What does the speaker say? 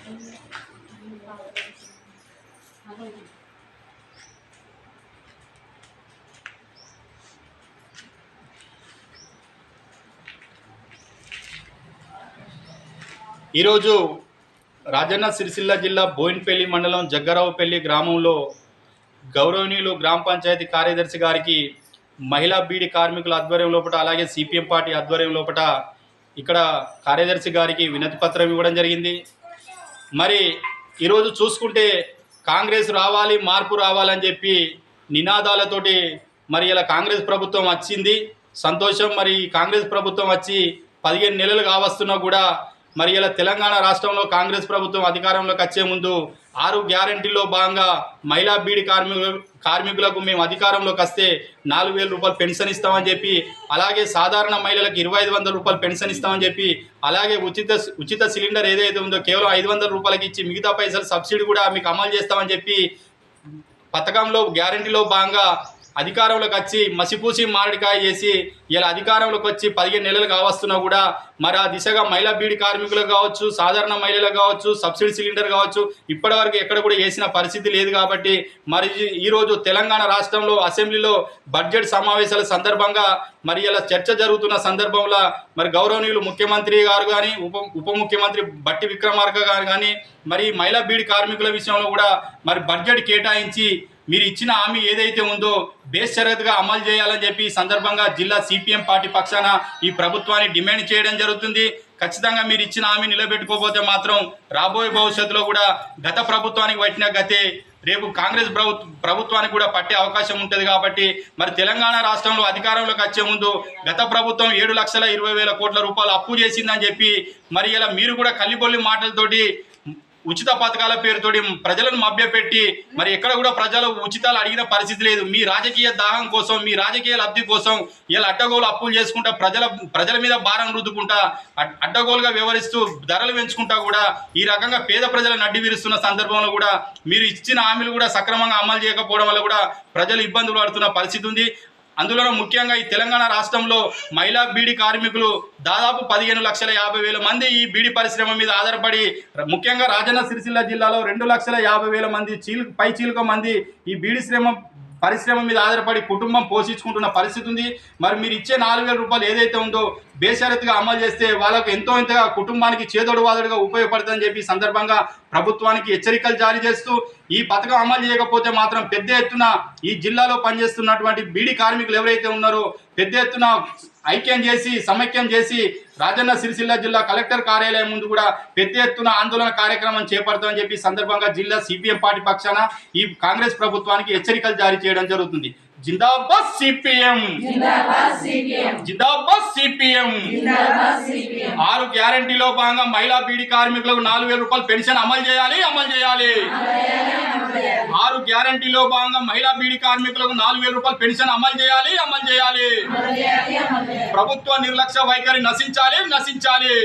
ఈరోజు రాజన్న సిరిసిల్ల జిల్లా బోయిన్పల్లి మండలం జగ్గరావుపల్లి గ్రామంలో గౌరవనీయులు గ్రామ పంచాయతీ కార్యదర్శి గారికి మహిళా బీడీ కార్మికుల ఆధ్వర్యం లోపల అలాగే సిపిఎం పార్టీ ఆధ్వర్యం లోపల ఇక్కడ కార్యదర్శి గారికి వినతి పత్రం ఇవ్వడం జరిగింది. మరి ఈరోజు చూసుకుంటే కాంగ్రెస్ రావాలి, మార్పు రావాలని చెప్పి నినాదాలతోటి మరి ఇలా కాంగ్రెస్ ప్రభుత్వం వచ్చింది, సంతోషం. మరి కాంగ్రెస్ ప్రభుత్వం వచ్చి 15 నెలలు కావస్తున్నా కూడా మరి ఇలా తెలంగాణ రాష్ట్రంలో కాంగ్రెస్ ప్రభుత్వం అధికారంలోకి వచ్చే ముందు 6 గ్యారంటీల్లో భాగంగా మహిళా బీడీ కార్మికులకు మేము అధికారంలోకి వస్తే 4,000 రూపాయలు పెన్షన్ ఇస్తామని చెప్పి, అలాగే సాధారణ మహిళలకు 2,500 రూపాయలు పెన్షన్ ఇస్తామని చెప్పి, అలాగే ఉచిత సిలిండర్ ఏదైతే ఉందో కేవలం 500 రూపాయలకి ఇచ్చి మిగతా పైసలు సబ్సిడీ కూడా మీకు అమలు చేస్తామని చెప్పి పథకంలో గ్యారంటీలో భాగంగా అధికారంలోకి వచ్చి మసిపూసి మారడికాయ చేసి ఇలా అధికారంలోకి వచ్చి 15 నెలలు కావస్తున్నా కూడా మరి ఆ దిశగా మహిళా బీడీ కార్మికులకు కావచ్చు, సాధారణ మహిళలకు కావచ్చు, సబ్సిడీ సిలిండర్ కావచ్చు, ఇప్పటివరకు ఎక్కడ కూడా వేసిన పరిస్థితి లేదు. కాబట్టి మరి ఈరోజు తెలంగాణ రాష్ట్రంలో అసెంబ్లీలో బడ్జెట్ సమావేశాల సందర్భంగా మరి ఇలా చర్చ జరుగుతున్న సందర్భంలో మరి గౌరవనీయులు ముఖ్యమంత్రి గారు కానీ ఉప ముఖ్యమంత్రి బట్టి విక్రమార్క గారు కానీ మరి మహిళా బీడీ కార్మికుల విషయంలో కూడా మరి బడ్జెట్ కేటాయించి మీరు ఇచ్చిన హామీ ఏదైతే ఉందో బేషరతుగా అమలు చేయాలని చెప్పి ఈ సందర్భంగా జిల్లా సిపిఎం పార్టీ పక్షాన ఈ ప్రభుత్వాన్ని డిమాండ్ చేయడం జరుగుతుంది. ఖచ్చితంగా మీరు ఇచ్చిన హామీ నిలబెట్టుకోకపోతే మాత్రం రాబోయే భవిష్యత్తులో కూడా గత ప్రభుత్వానికి పట్టిన గతే రేపు కాంగ్రెస్ ప్రభుత్వానికి కూడా పట్టే అవకాశం ఉంటుంది. కాబట్టి మరి తెలంగాణ రాష్ట్రంలో అధికారంలోకి వచ్చే ముందు గత ప్రభుత్వం 7,20,000 కోట్ల రూపాయలు అప్పు చేసిందని చెప్పి మరి ఇలా మీరు కూడా కల్లిబొల్లి మాటలతోటి ఉచిత పథకాల పేరుతోటి ప్రజలను మభ్యపెట్టి మరి ఎక్కడ కూడా ప్రజలు ఉచితాలు అడిగిన పరిస్థితి లేదు. మీ రాజకీయ దాహం కోసం, మీ రాజకీయ లబ్ధి కోసం ఇలా అడ్డగోలు అప్పులు చేసుకుంటా ప్రజల మీద భారం రుద్దుకుంటా అడ్డగోలుగా వ్యవహరిస్తూ ధరలు పెంచుకుంటా కూడా ఈ రకంగా పేద ప్రజలను అడ్డి విరుస్తున్న సందర్భంలో కూడా మీరు ఇచ్చిన హామీలు కూడా సక్రమంగా అమలు చేయకపోవడం వల్ల కూడా ప్రజలు ఇబ్బందులు పడుతున్న పరిస్థితి ఉంది. అందులో ముఖ్యంగా ఈ తెలంగాణ రాష్ట్రంలో మహిళా బీడీ కార్మికులు దాదాపు 15,50,000 మంది ఈ బీడీ పరిశ్రమ మీద ఆధారపడి, ముఖ్యంగా రాజన్న సిరిసిల్ల జిల్లాలో 2,50,000 మంది పైచీలక మంది ఈ బీడీ పరిశ్రమ మీద ఆధారపడి కుటుంబం పోషించుకుంటున్న పరిస్థితి ఉంది. మరి మీరు ఇచ్చే 4,000 రూపాయలు ఏదైతే ఉందో బేషరతుగా అమలు చేస్తే వాళ్ళకు ఎంతో ఇంతగా కుటుంబానికి చేదోడు వాదోడుగా ఉపయోగపడుతుందని చెప్పి సందర్భంగా ప్రభుత్వానికి హెచ్చరికలు జారీ చేస్తూ ఈ పథకం అమలు చేయకపోతే మాత్రం పెద్ద ఎత్తున ఈ జిల్లాలో పనిచేస్తున్నటువంటి బీడీ కార్మికులు ఎవరైతే ఉన్నారో పెద్ద ఎత్తున ఐక్యం చేసి సమైక్యం చేసి రాజన్న సిరిసిల్ల జిల్లా కలెక్టర్ కార్యాలయం ముందు కూడా పెద్ద ఎత్తున ఆందోళన కార్యక్రమం చేపడతామని చెప్పి సందర్భంగా జిల్లా సిపిఎం పార్టీ పక్షాన ఈ కాంగ్రెస్ ప్రభుత్వానికి హెచ్చరికలు జారీ చేయడం జరుగుతుంది. జిందాబాద్ సిపిఎం, జిందాబాద్ సిపిఎం. 6 గ్యారంటీలో భాగంగా మహిళా బీడీ కార్మికులకు 4,000 రూపాయలు పెన్షన్ అమలు చేయాలి, అమలు చేయాలి. 6 గ్యారంటీలో భాగంగా మహిళా బీడీ కార్మికులకు 4,000 రూపాయలు పెన్షన్ అమలు చేయాలి, అమలు చేయాలి. ప్రభుత్వ నిర్లక్ష్య వైఖరి నశించాలి, నశించాలి.